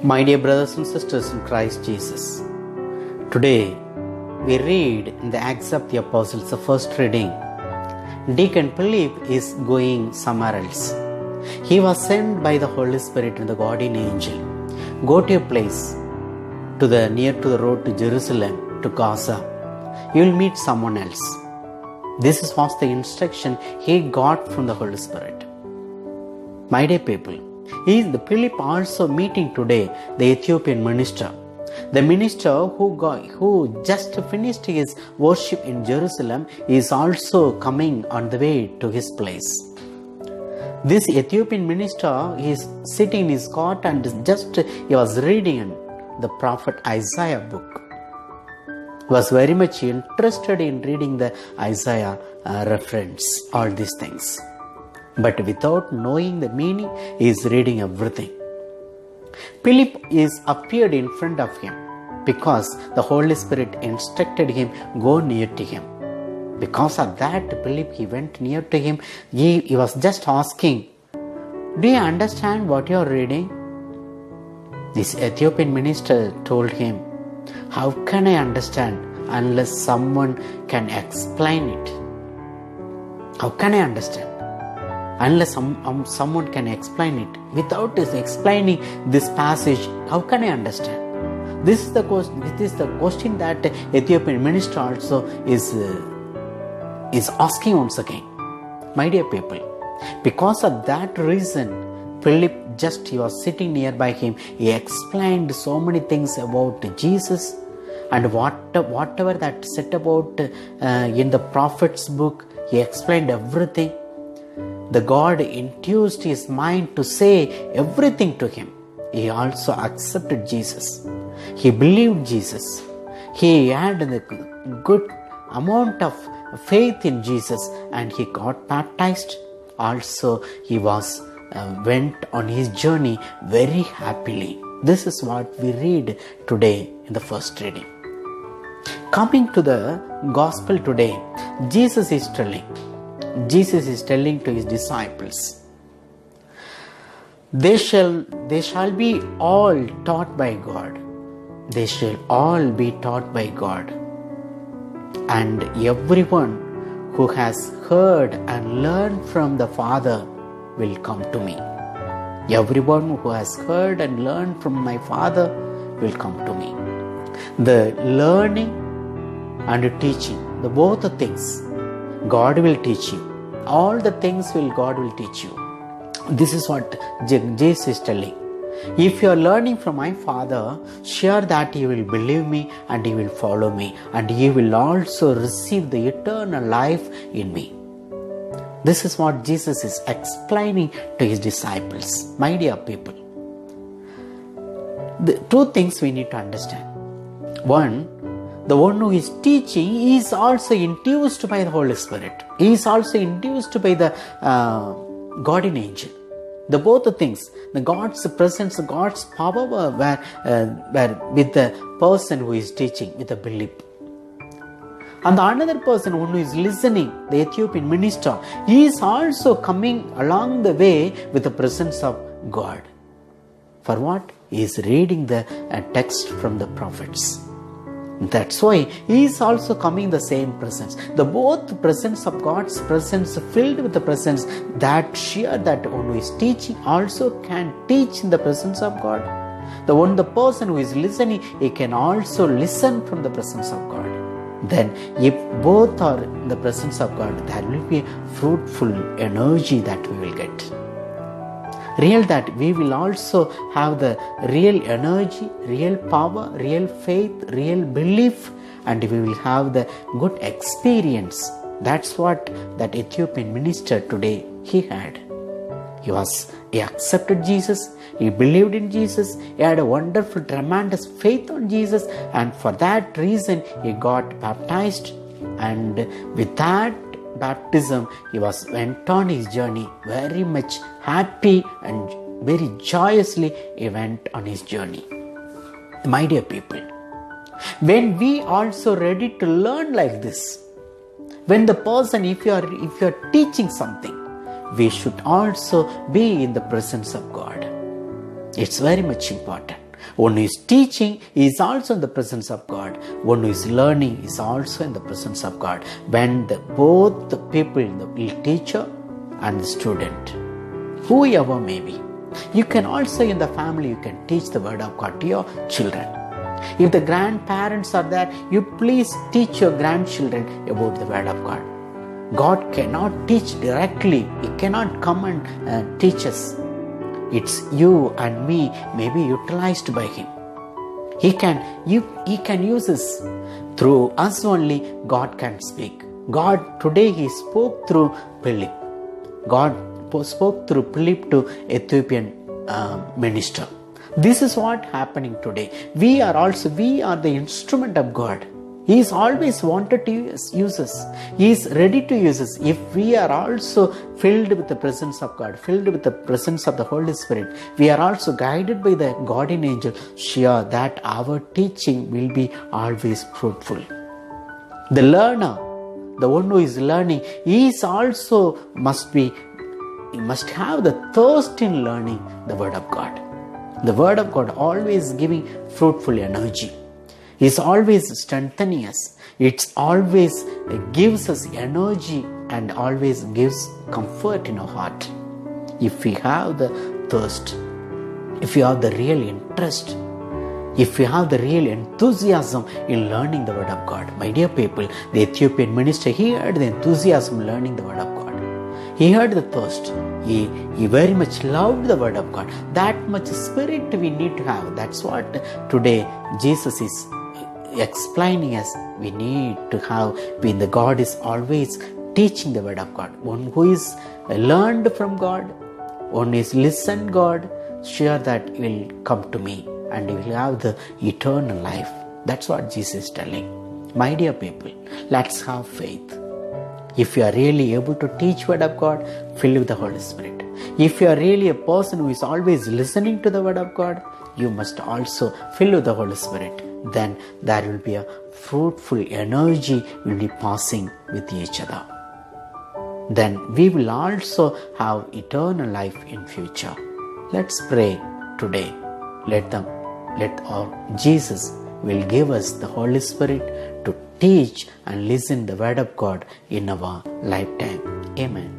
My dear brothers and sisters in Christ Jesus, today we read in the Acts of the Apostles, the first reading. Deacon Philip is going somewhere else. He was sent by the Holy Spirit and the guardian angel. Go to a place near to the road to Jerusalem, to Gaza. You will meet someone else. This was the instruction he got from the Holy Spirit. My dear people, the Philip also meeting today the Ethiopian minister. The minister who just finished his worship in Jerusalem is also coming on the way to his place. This Ethiopian minister is sitting in his cot and he was reading the prophet Isaiah book. He was very much interested in reading the Isaiah reference, all these things. But without knowing the meaning, he is reading everything. Philip is appeared in front of him because the Holy Spirit instructed him, go near to him. Because of that, Philip, he went near to him. He was just asking, do you understand what you are reading? This Ethiopian minister told him, how can I understand unless someone can explain it? How can I understand? Unless someone can explain it. Without explaining this passage, how can I understand? This is the question that Ethiopian minister also is asking once again. My dear people, because of that reason, Philip he was sitting nearby him. He explained so many things about Jesus and whatever that said about in the prophet's book. He explained everything. The God induced his mind to say everything to him. He also accepted Jesus. He believed Jesus. He had a good amount of faith in Jesus and he got baptized. Also, he went on his journey very happily. This is what we read today in the first reading. Coming to the gospel today, Jesus is telling to his disciples, they shall be all taught by God. They shall all be taught by God. And everyone who has heard and learned from the Father will come to me. Everyone who has heard and learned from my Father will come to me. The learning and the teaching, both the things, God will teach you. All the things God will teach you. This is what Jesus is telling. If you are learning from my Father, sure that you will believe me and you will follow me and you will also receive the eternal life in me. This is what Jesus is explaining to his disciples. My dear people, the two things we need to understand. One, the one who is teaching is also induced by the Holy Spirit. He is also induced by the guardian angel. The both things, the God's presence, God's power were with the person who is teaching, with the belief. And the another person who is listening, the Ethiopian minister, he is also coming along the way with the presence of God. For what? He is reading the text from the prophets. That's why he is also coming the same presence. The both presence of God's presence filled with the presence, that sure that one who is teaching also can teach in the presence of God. The person who is listening, he can also listen from the presence of God. Then if both are in the presence of God, there will be fruitful energy that we will get. That we will also have the real energy, real power, real faith, real belief, and we will have the good experience. That's what that Ethiopian minister today he had. He accepted Jesus, he believed in Jesus, he had a wonderful, tremendous faith on Jesus, and for that reason he got baptized, and with that baptism he went on his journey very much happy and very joyously he went on his journey. My dear people, when we also ready to learn like this, when the person, if you are teaching something, we should also be in the presence of God. It's very much important. One who is teaching is also in the presence of God. One who is learning is also in the presence of God. When both the people, the teacher and the student, whoever may be, you can also in the family, you can teach the word of God to your children. If the grandparents are there, you please teach your grandchildren about the word of God. God cannot teach directly. He cannot come and teach us. It's you and me may be utilized by Him. He can use us. Through us only God can speak. God today He spoke through Philip. God spoke through Philip to Ethiopian minister. This is what happening today. We are the instrument of God. He is always wanted to use us. He is ready to use us. If we are also filled with the presence of God, filled with the presence of the Holy Spirit, we are also guided by the guardian angel, sure that our teaching will be always fruitful. The learner, the one who is learning, he is also must have the thirst in learning the word of God. The word of God always giving fruitful energy. It's always strengthening us. It always gives us energy and always gives comfort in our heart. If we have the thirst, if you have the real interest, if you have the real enthusiasm in learning the word of God. My dear people, the Ethiopian minister, he had the enthusiasm learning the word of God. He had the thirst. He very much loved the word of God. That much spirit we need to have. That's what today Jesus is explaining us. We need to have, when the God is always teaching the word of God. One who is learned from God, one who is listened God, sure that he will come to me and he will have the eternal life. That's what Jesus is telling. My dear people, let's have faith. If you are really able to teach word of God, filled with the Holy Spirit. If you are really a person who is always listening to the word of God, you must also fill with the Holy Spirit. Then there will be a fruitful energy will be passing with each other. Then we will also have eternal life in future. Let's pray today. Let our Jesus will give us the Holy Spirit to teach and listen the word of God in our lifetime. Amen.